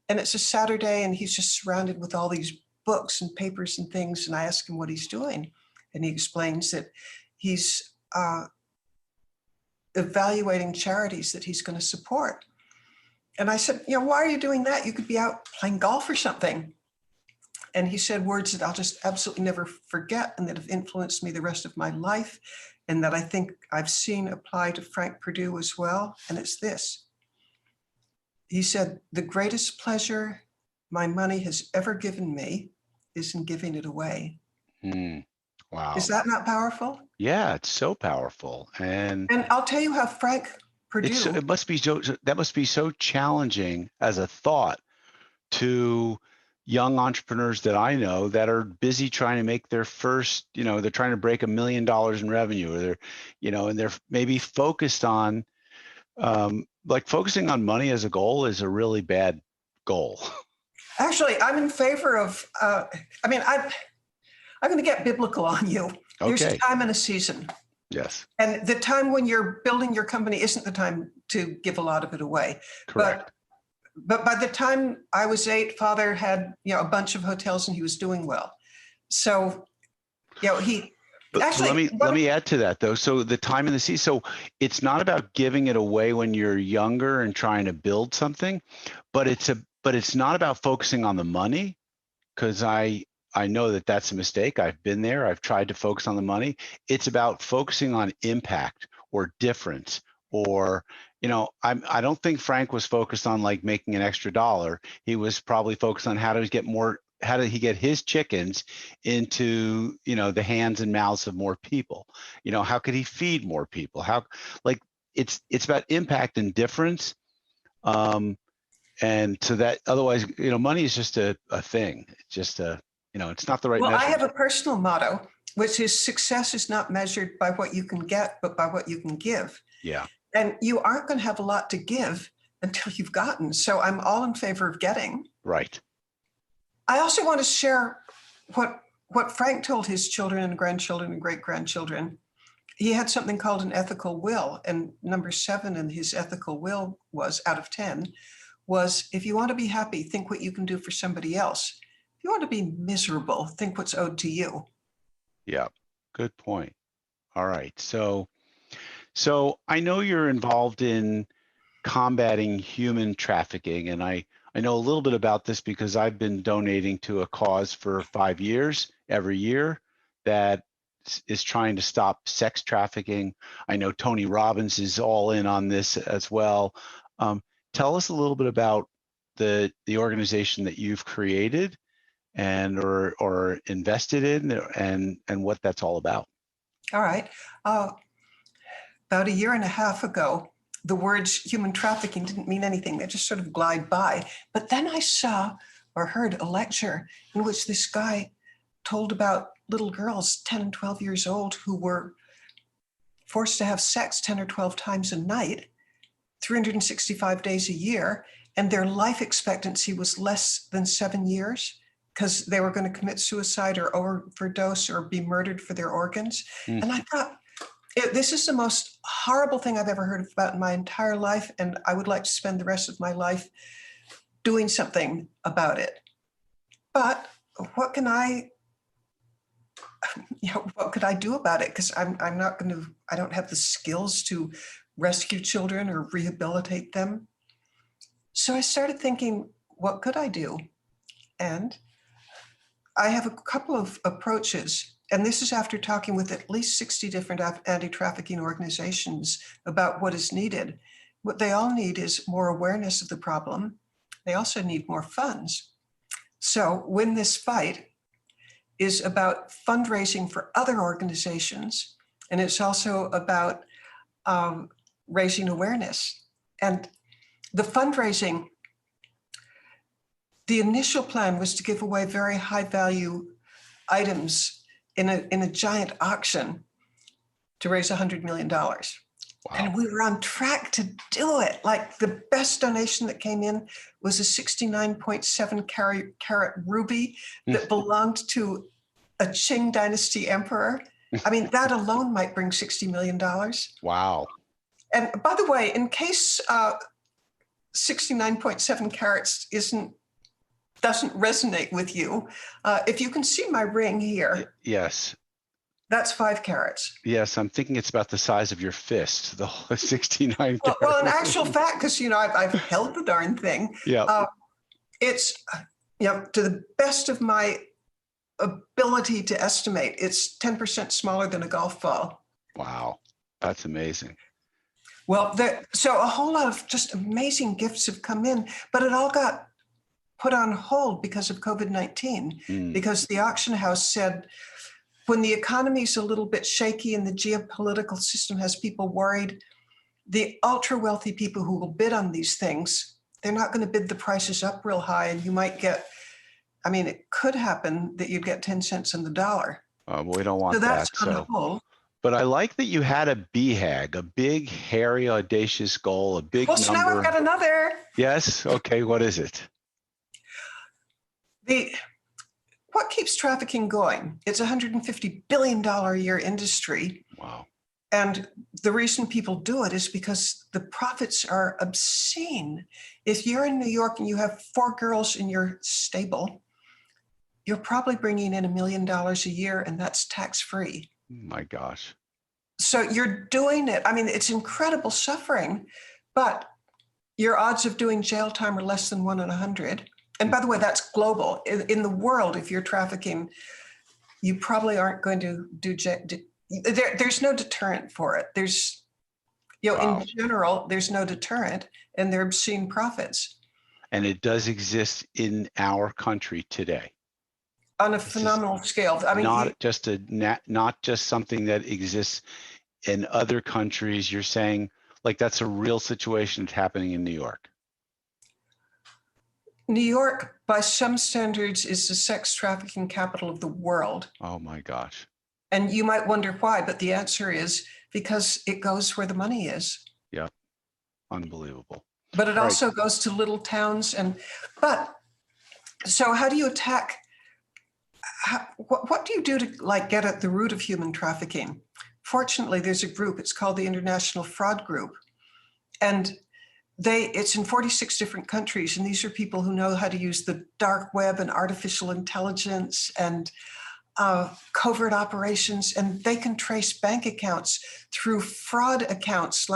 B: and it's a Saturday, and he's just surrounded with all these books and papers and things. And I ask him what he's doing. And he explains that he's evaluating charities that he's going to support. And I said, why are you doing that? You could be out playing golf or something. And he said words that I'll just absolutely never forget and that have influenced me the rest of my life, and that I think I've seen apply to Frank Perdue as well. And it's this. He said, the greatest pleasure my money has ever given me is in giving it away.
A: Wow.
B: Is that not powerful?
A: Yeah, it's so powerful. And
B: I'll tell you how Frank Perdue.
A: That must be so challenging as a thought to young entrepreneurs that I know that are busy trying to make their first, they're trying to break $1 million in revenue, or they're, and they're maybe focused on, focusing on money as a goal is a really bad goal.
B: Actually, I'm in favor of, I'm going to get biblical on you. There's a time and a season.
A: Yes.
B: And the time when you're building your company isn't the time to give a lot of it away.
A: Correct.
B: But by the time I was 8, Father had, a bunch of hotels and he was doing well. So, he actually.
A: Let me add to that though. So the time and the season. So it's not about giving it away when you're younger and trying to build something, but it's not about focusing on the money, because I know that that's a mistake. I've been there. I've tried to focus on the money. It's about focusing on impact or difference, or, I don't think Frank was focused on like making an extra dollar. He was probably focused on how did he get his chickens into, the hands and mouths of more people? How could he feed more people? It's about impact and difference. And so that otherwise, money is just a thing. It's just it's not the right measure.
B: I have a personal motto, which is success is not measured by what you can get, but by what you can give.
A: Yeah.
B: And you aren't going to have a lot to give until you've gotten. So I'm all in favor of getting.
A: Right.
B: I also want to share what Frank told his children and grandchildren and great-grandchildren. He had something called an ethical will. And number 7 in his ethical will was, out of 10, was, if you want to be happy, think what you can do for somebody else. If you want to be miserable, think what's owed to you.
A: Yeah, good point. All right. So I know you're involved in combating human trafficking, and I know a little bit about this because I've been donating to a cause for 5 years every year that is trying to stop sex trafficking. I know Tony Robbins is all in on this as well. Tell us a little bit about the organization that you've created and or invested in, and what that's all about.
B: All right. About 1.5 years ago, the words human trafficking didn't mean anything. They just sort of glide by. But then I saw or heard a lecture in which this guy told about little girls, 10 and 12 years old, who were forced to have sex 10 or 12 times a night, 365 days a year, and their life expectancy was less than 7 years because they were going to commit suicide or overdose or be murdered for their organs. And I thought, this is the most horrible thing I've ever heard about in my entire life, and I would like to spend the rest of my life doing something about it. But what can I do about it? Because I don't have the skills to rescue children or rehabilitate them. So I started thinking, what could I do? And I have a couple of approaches. And this is after talking with at least 60 different anti-trafficking organizations about what is needed. What they all need is more awareness of the problem. They also need more funds. So Win This Fight is about fundraising for other organizations. And it's also about raising awareness. And the fundraising, the initial plan was to give away very high value items in a giant auction to raise $100 million. Wow. And we were on track to do it. Like, the best donation that came in was a 69.7 carat ruby that belonged to a Qing dynasty emperor. I mean, that alone might bring $60 million.
A: Wow.
B: And by the way, in case 69.7 carats doesn't resonate with you, if you can see my ring here.
A: Yes.
B: That's 5 carats.
A: Yes, I'm thinking it's about the size of your fist, the whole 69 carats.
B: Well, in actual fact, because, I've held the darn thing.
A: Yeah.
B: It's, to the best of my ability to estimate, it's 10% smaller than a golf ball.
A: Wow. That's amazing.
B: Well, so a whole lot of just amazing gifts have come in, but it all got put on hold because of COVID-19, because the auction house said, when the economy's a little bit shaky and the geopolitical system has people worried, the ultra wealthy people who will bid on these things, they're not going to bid the prices up real high, and you might get, it could happen that you'd get 10 cents on the dollar.
A: We don't want that.
B: So that's on hold.
A: But I like that you had a BHAG, a big, hairy, audacious goal, a big number.
B: So now I've got another.
A: Yes? Okay, what is it?
B: What keeps trafficking going? It's a $150 billion a year industry.
A: Wow.
B: And the reason people do it is because the profits are obscene. If you're in New York and you have 4 girls in your stable, you're probably bringing in $1 million a year, and that's tax-free.
A: My gosh.
B: So you're doing it. It's incredible suffering, but your odds of doing jail time are less than 1 in 100. And by the way, that's global. In the world, if you're trafficking, you probably aren't going to do there's no deterrent for it. There's,
A: Wow.
B: In general, there's no deterrent, and they're obscene profits.
A: And it does exist in our country today.
B: On a phenomenal scale.
A: Not just something that exists in other countries. You're saying like that's a real situation that's happening in New York.
B: New York, by some standards, is the sex trafficking capital of the world.
A: Oh my gosh.
B: And you might wonder why, but the answer is because it goes where the money is.
A: Yep. Unbelievable.
B: But it also goes to little towns. So how do you attack? What do you do to get at the root of human trafficking? Fortunately, there's a group, it's called the International Fraud Group. And it's in 46 different countries. And these are people who know how to use the dark web and artificial intelligence and covert operations. And they can trace bank accounts through fraud accounts.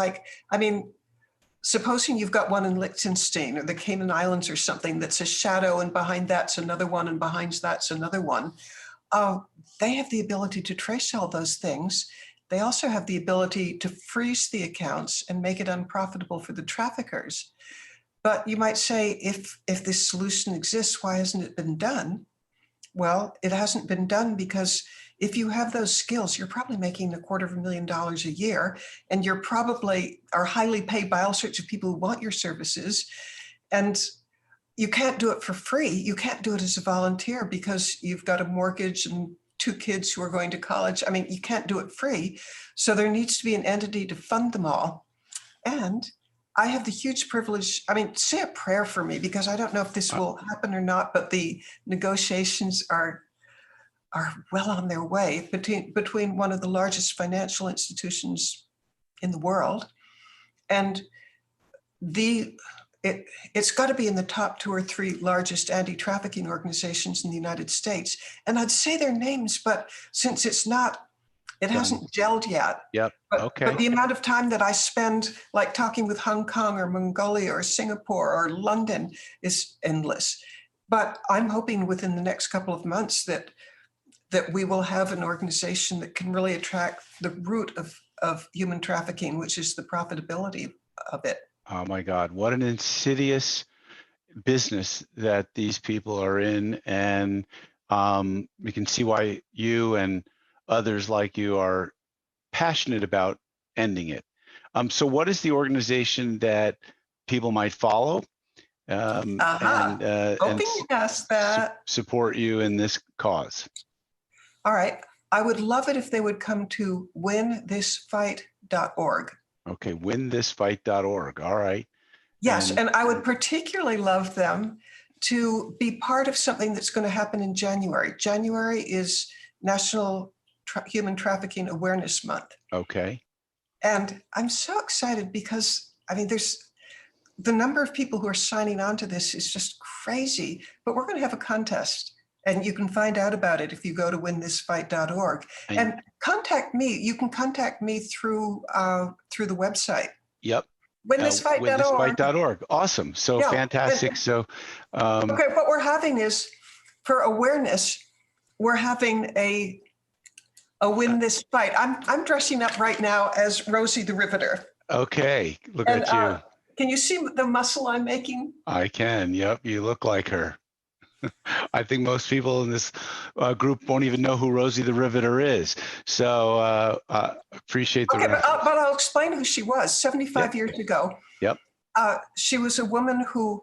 B: Supposing you've got one in Liechtenstein or the Cayman Islands or something that's a shadow, and behind that's another one, and behind that's another one. They have the ability to trace all those things. They also have the ability to freeze the accounts and make it unprofitable for the traffickers. But you might say, if this solution exists, why hasn't it been done? Well, it hasn't been done because if you have those skills, you're probably making $250,000 a year, and you're probably are highly paid by all sorts of people who want your services. And you can't do it for free. You can't do it as a volunteer because you've got a mortgage and 2 kids who are going to college. You can't do it free. So there needs to be an entity to fund them all. And I have the huge privilege, say a prayer for me, because I don't know if this will happen or not, but the negotiations are well on their way between one of the largest financial institutions in the world, and it's got to be in the top 2 or 3 largest anti-trafficking organizations in the United States. And I'd say their names, but since it hasn't gelled yet.
A: Yep. Okay.
B: But the amount of time that I spend talking with Hong Kong or Mongolia or Singapore or London is endless. But I'm hoping within the next couple of months that we will have an organization that can really attract the root of human trafficking, which is the profitability of it.
A: Oh my God, what an insidious business that these people are in. And we can see why you and others like you are passionate about ending it. So what is the organization that people might follow?
B: Hoping you asked that.
A: Support you in this cause.
B: All right. I would love it if they would come to winthisfight.org.
A: Okay, winthisfight.org. All right.
B: Yes, and I would particularly love them to be part of something that's going to happen in January. January is National Human Trafficking Awareness Month.
A: Okay.
B: And I'm so excited because, there's the number of people who are signing on to this is just crazy. But we're going to have a contest. And you can find out about it if you go to winthisfight.org. And contact me. You can contact me through the website.
A: Yep.
B: Winthisfight.org.
A: Winthisfight.org. Awesome. So fantastic. So,
B: okay, what we're having is, for awareness, we're having a Win This Fight. I'm dressing up right now as Rosie the Riveter.
A: Okay, look at you.
B: Can you see the muscle I'm making?
A: I can. Yep, you look like her. I think most people in this group won't even know who Rosie the Riveter is. So appreciate the reference.
B: But I'll explain who she was. 75 years ago.
A: Yep.
B: She was a woman who,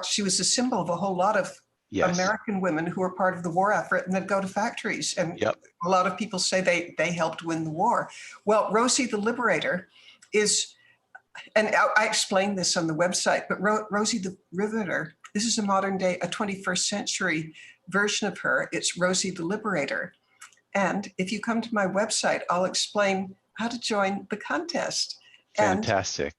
B: she was a symbol of a whole lot of American women who were part of the war effort and then go to factories. And a lot of people say they helped win the war. Well, Rosie the Liberator is, and I explained this on the website, but Rosie the Riveter, this is a modern day, a 21st century version of her. It's Rosie the Liberator. And if you come to my website, I'll explain how to join the contest.
A: Fantastic.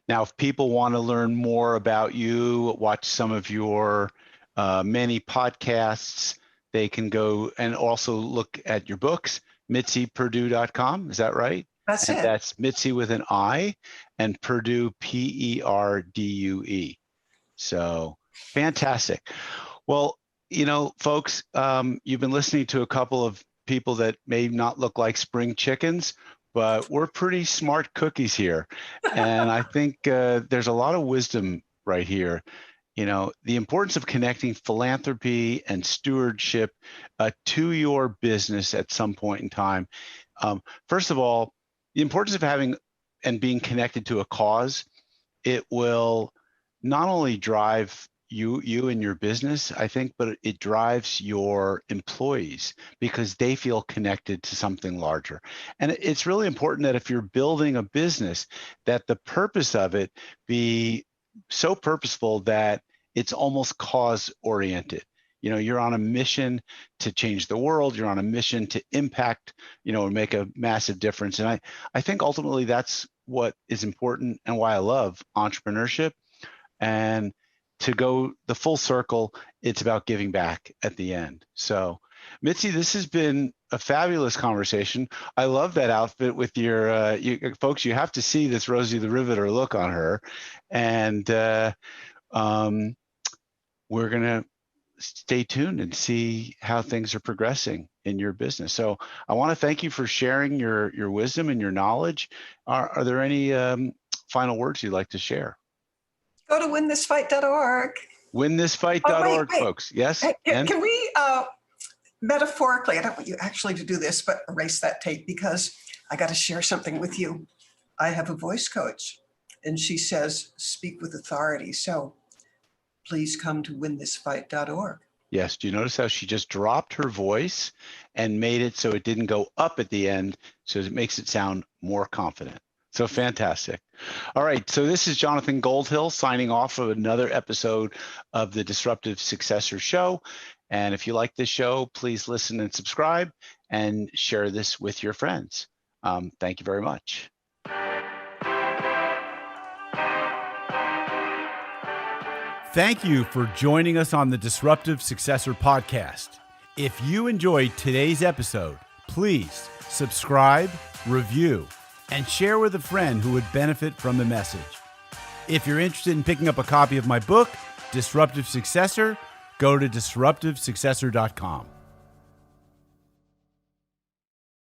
A: Now, if people want to learn more about you, watch some of your many podcasts, they can go and also look at your books, MitziPerdue.com. Is that right?
B: That's it.
A: That's Mitzi with an I and Perdue, Perdue. So fantastic. Well, folks, you've been listening to a couple of people that may not look like spring chickens, but we're pretty smart cookies here. And I think there's a lot of wisdom right here. The importance of connecting philanthropy and stewardship to your business at some point in time. First of all, the importance of having and being connected to a cause. It will not only drive you and your business, I think, but it drives your employees because they feel connected to something larger. And it's really important that if you're building a business, that the purpose of it be so purposeful that it's almost cause oriented. You're on a mission to change the world. You're on a mission to impact, and make a massive difference. And I think ultimately that's what is important and why I love entrepreneurship. And to go the full circle, it's about giving back at the end. So, Mitzi, this has been a fabulous conversation. I love that outfit with your folks. You have to see this Rosie the Riveter look on her. And we're going to stay tuned and see how things are progressing in your business. So I want to thank you for sharing your wisdom and your knowledge. Are there any final words you'd like to share?
B: Go to winthisfight.org.
A: Winthisfight.org, folks. Yes.
B: Hey, can we metaphorically, I don't want you actually to do this, but erase that tape because I got to share something with you. I have a voice coach and she says, speak with authority. So please come to winthisfight.org.
A: Yes. Do you notice how she just dropped her voice and made it so it didn't go up at the end, so it makes it sound more confident? So fantastic. All right. So this is Jonathan Goldhill signing off of another episode of the Disruptive Successor Show. And if you like this show, please listen and subscribe and share this with your friends. Thank you very much. Thank you for joining us on the Disruptive Successor Podcast. If you enjoyed today's episode, please subscribe, review, and share with a friend who would benefit from the message. If you're interested in picking up a copy of my book, Disruptive Successor, go to disruptivesuccessor.com.